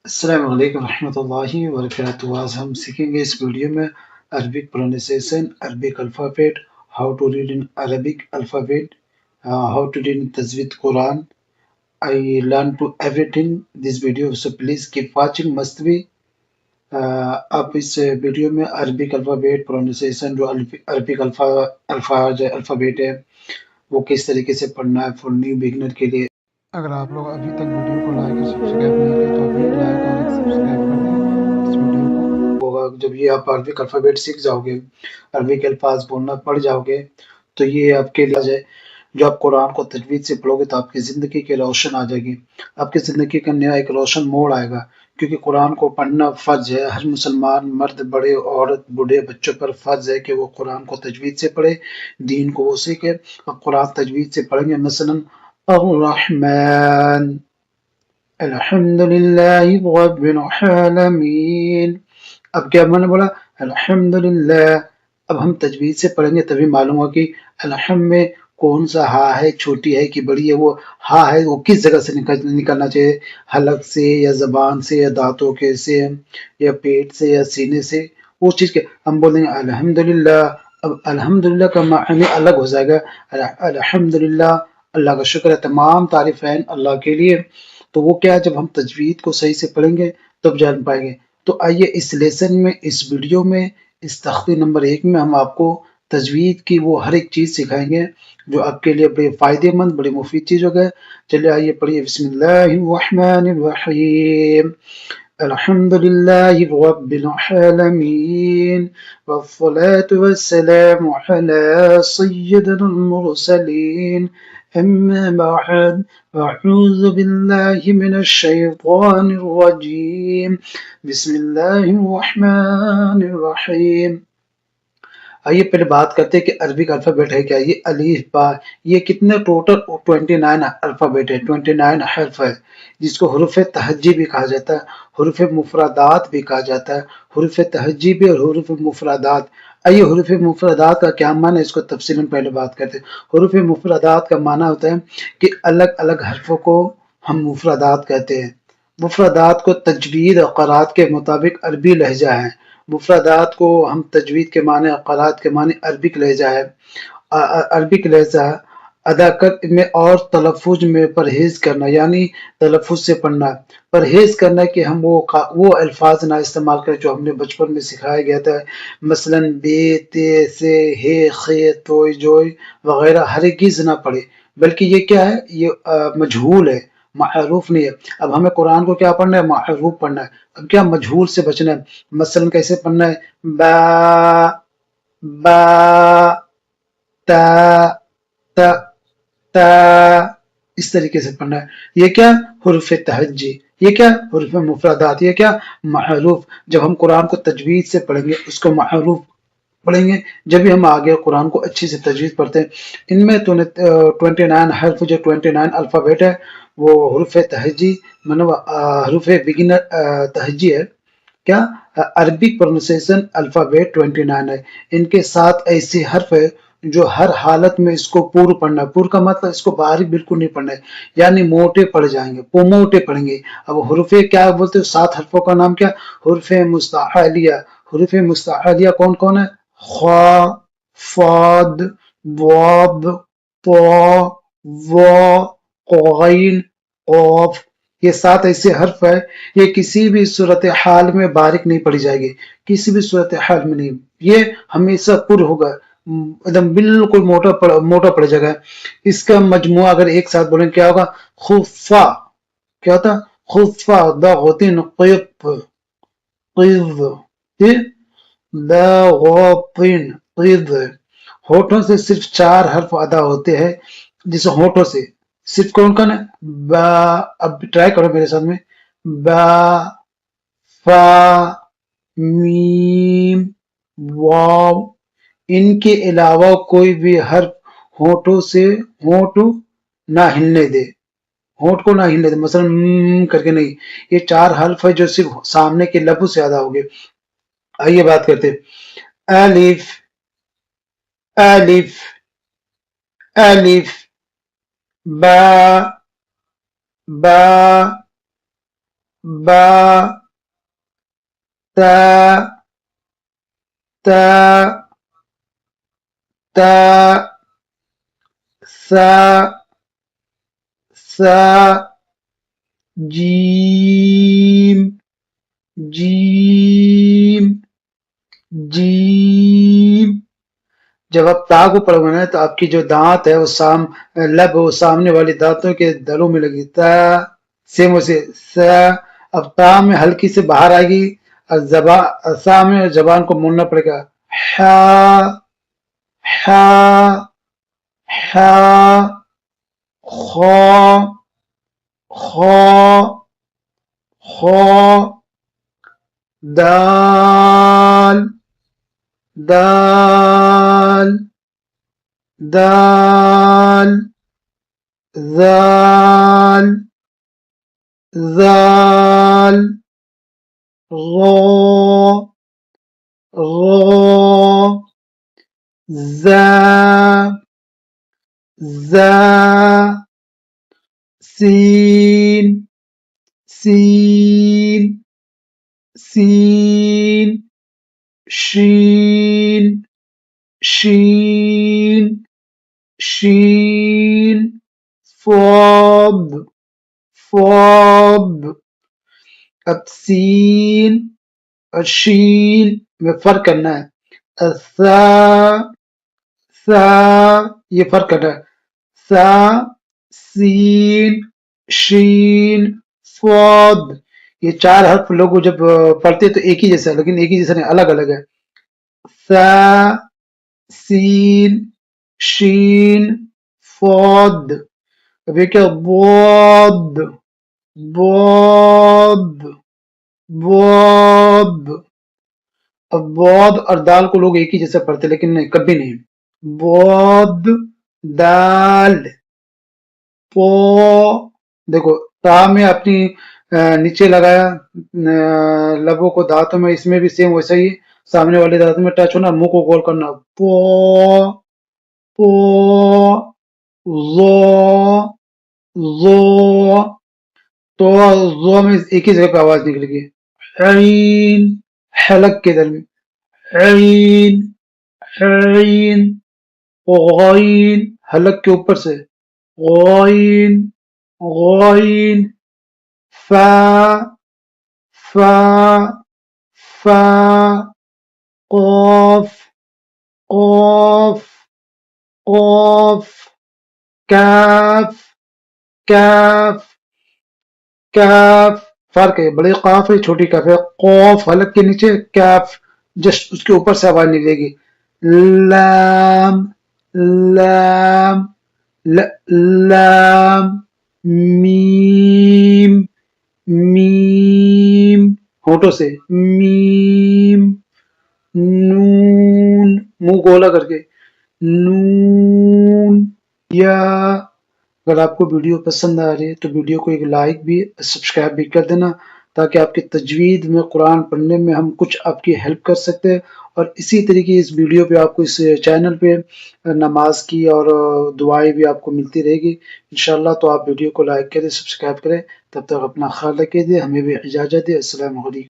السلام علیکم ورحمۃ اللہ وبرکاتہ۔ آج ہم سیکھیں گے اس ویڈیو میں Arabic pronunciation, Arabic alphabet, how to read in Arabic alphabet, how to read in تجوید Quran. I learn to everything this video, so please keep watching. must be آپ اس ویڈیو میں عربک الفابیٹ پروننسیشن، جو Arabic alphabet ہے وہ کس طریقے سے پڑھنا ہے فور نیو بگنر کے لیے. اگر آپ لوگ ابھی تک ویڈیو کو لائک اور سبسکرائب نہیں کیے تو ابھی لائک اور سبسکرائب کر دیں اس ویڈیو کو. ہوگا جب یہ آپ عربک الفابیٹ سیکھ جاؤ گے، عربک الفاظ بولنا پڑھ جاؤ گے، تو یہ آپ کے لیے ہے جو آپ قرآن کو تجوید سے پڑھو گے تو آپ کی زندگی کے روشن آ جائے گی، آپ کی زندگی کا نیا ایک روشن موڑ آئے گا. کیونکہ قرآن کو پڑھنا فرض ہے، ہر مسلمان مرد بڑے عورت بوڑھے بچوں پر فرض ہے کہ وہ قرآن کو تجوید سے پڑھے، دین کو وہ سیکھے. اور قرآن تجوید سے پڑھیں گے مثلا الرحمن الحمد للہ رب العالمین. اب کیا میں نے بولا الحمد للہ. اب ہم تجوید سے پڑھیں گے تبھی معلوم ہو کہ الحمد میں کون سا ہا ہے، چھوٹی ہے کہ بڑی ہے، وہ ہا ہے وہ کس جگہ سے نکلنا چاہیے، حلق سے یا زبان سے یا دانتوں کے سے یا پیٹ سے یا سینے سے، اس چیز کے ہم بولیں گے الحمدللہ. اب الحمدللہ کا معنی الگ ہو جائے گا. الحمدللہ اللہ کا شکر ہے، تمام تعریفیں اللہ کے لیے. تو وہ کیا ہے، جب ہم تجوید کو صحیح سے پڑھیں گے تب جان پائیں گے. تو آئیے اس لیسن میں، اس ویڈیو میں، اس تختی نمبر 1 میں ہم آپ کو تجوید کی وہ ہر ایک چیز سکھائیں گے جو آپ کے لیے بڑے فائدے مند بڑی مفید چیز ہوگا. چلیے آئیے پڑھیے. بسم اللہ الرحمن الرحیم. الحمد للہ رب العالمین والصلاة والسلام علی سیدنا المرسلین. اما بعد اعوذ باللہ من الشیطان الرجیم. بسم اللہ الرحمن الرحیم. آئیے پہلے بات کرتے ہیں کہ عربک الفابیٹ ہے کیا. یہ الف با، یہ کتنے ٹوٹل 29 الفابیٹ ہے، 29 حرف ہے، جس کو حروف تہجی بھی کہا جاتا ہے، حروف مفردات بھی کہا جاتا ہے. حروف تہجی بھی اور حروف مفردات. آئیے حروف مفردات کا کیا معنی ہے اس کو تفصیلاً پہلے بات کرتے ہیں. حروف مفردات کا معنی ہوتا ہے کہ الگ الگ حرفوں کو ہم مفردات کہتے ہیں. مفردات کو تجوید اور قرات کے مطابق عربی لہجہ ہے. مفردات کو ہم تجوید کے معنی اور قرات کے معنی عربک لہجہ ہے. عربک لہجہ ادا کر میں اور تلفظ میں پرہیز کرنا، یعنی تلفظ سے پڑھنا، پرہیز کرنا کہ ہم وہ الفاظ نہ استعمال کریں جو ہم نے بچپن میں سکھایا گیا تھا. مثلا بے تے سے ہے خے توئی جوئی وغیرہ ہرگز نہ پڑھے، بلکہ یہ کیا ہے، یہ مجہول ہے، معروف نہیں ہے. اب ہمیں قرآن کو کیا پڑھنا ہے، معروف پڑھنا ہے. اب کیا مجہول سے بچنا ہے. مثلا کیسے پڑھنا ہے، با با تا تا تا، اس طریقے سے پڑھنا ہے. یہ کیا حروف تہجی، یہ کیا حروف مفردات، یہ کیا معروف. جب ہم قرآن کو تجوید سے پڑھیں گے، اس کو معروف پڑھیں گے، جب بھی ہم آگے قرآن کو اچھی سے تجوید پڑھتے ہیں. ان میں تو 29 حرف، جو 29 الفابیٹ ہے وہ حروف تہجی مطلب حروف بگنر تہجی ہے. کیا عربک پروننسیشن الفابیٹ 29 ہے. ان کے ساتھ ایسے حرف ہے جو ہر حالت میں اس کو پور پڑھنا ہے. پور کا مطلب اس کو باریک بالکل نہیں پڑھنا ہے، یعنی موٹے پڑھ جائیں گے، موٹے پڑھیں گے. اب حروف کیا بولتے ہیں، 7 حرفوں کا نام کیا، حروف مستعلیہ. حروف مستعلیہ کون کون ہے، خا، فاد، ضاد، طا، ظا، غین، قاف. یہ 7 ایسے حرف ہے، یہ کسی بھی صورتحال میں باریک نہیں پڑھی جائے گی، کسی بھی صورتحال میں نہیں. یہ ہمیشہ پر ہوگا، ایک دم بالکل موٹا پڑ جائے گا. اس کا مجموعہ اگر ایک ساتھ بولیں کیا ہوگا، خفا. کیا ہوتا ہے، خفا ضغطن قط قذ ضغطن قذ. ہونٹوں سے صرف 4 حرف ادا ہوتے ہیں، جسے ہونٹوں سے صرف کون کون ہے، با. اب ٹرائی کرو میرے ساتھ میں، با، فا، میم، واو. ان کے علاوہ کوئی بھی حرف ہونٹ نہ ہلنے دے، ہونٹ کو نہ ہلنے دے. مثلا کر کے نہیں. یہ 4 حرف ہے جو صرف سامنے کے لبوں سے ادا ہوگے. آئیے بات کرتے ہیں. الف الف الف، با با با تا تا تا سا سا جیم جیم جیم. جب آپ تا کو پڑھو گے نا تو آپ کی جو دانت ہے وہ لب وہ سامنے والی دانتوں کے دلوں میں لگی تا سیم اسے سا. اب تا میں ہلکی سے باہر آئے گی اور سا میں زبان کو مڑنا پڑے گا. ہا ہا ہا خو خو خو دال دال دال ذال ذال غو غو زا زا سین سین سین شین شین شین صاد صاد. اب سین اور شین میں فرق کرنا ہے. سا سا یہ فرق کرنا ہے. سا سین شین صاد. یہ چار حرف لوگ جب پڑھتے تو ایک ہی جیسا ہے لیکن ایک ہی جیسا نہیں، الگ الگ ہے. سا سین شین صاد. اب یہ کیا بود بود بود. اب بود اور دال کو لوگ ایک ہی جیسے پڑھتے لیکن نہیں، کبھی نہیں. بود دال پو. دیکھو تا میں اپنی نیچے لگایا لبوں کو دانتوں میں، اس میں بھی سیم ویسا ہی سامنے والے دانتوں میں ٹچ ہونا، منہ کو گول کرنا. پو پو زو زو. تو زو میں ایک ہی جگہ پہ آواز نکلے گی. عین حلق کے درمیان عین عین. غین حلق کے اوپر سے غین غین. فا فا فا. قاف قاف قاف. کاف کاف کاف. فرق ہے، بڑی قاف ہے چھوٹی کاف ہے. قوف حلق کے نیچے، کاف جسٹ اس کے اوپر سے آواز نکلے گی. لام لام لام. میم میم ہونٹوں سے میم. نون منہ گولا کر کے نون. یا اگر آپ کو ویڈیو پسند آ رہی ہے تو ویڈیو کو ایک لائک بھی سبسکرائب بھی کر دینا، تاکہ آپ کی تجوید میں قرآن پڑھنے میں ہم کچھ آپ کی ہیلپ کر سکتے ہیں. اور اسی طریقے اس ویڈیو پہ آپ کو اس چینل پہ نماز کی اور دعائیں بھی آپ کو ملتی رہے گی انشاءاللہ. تو آپ ویڈیو کو لائک کریں، سبسکرائب کریں. تب تک اپنا خیال رکھیے، ہمیں بھی اجازت دیں. السلام علیکم.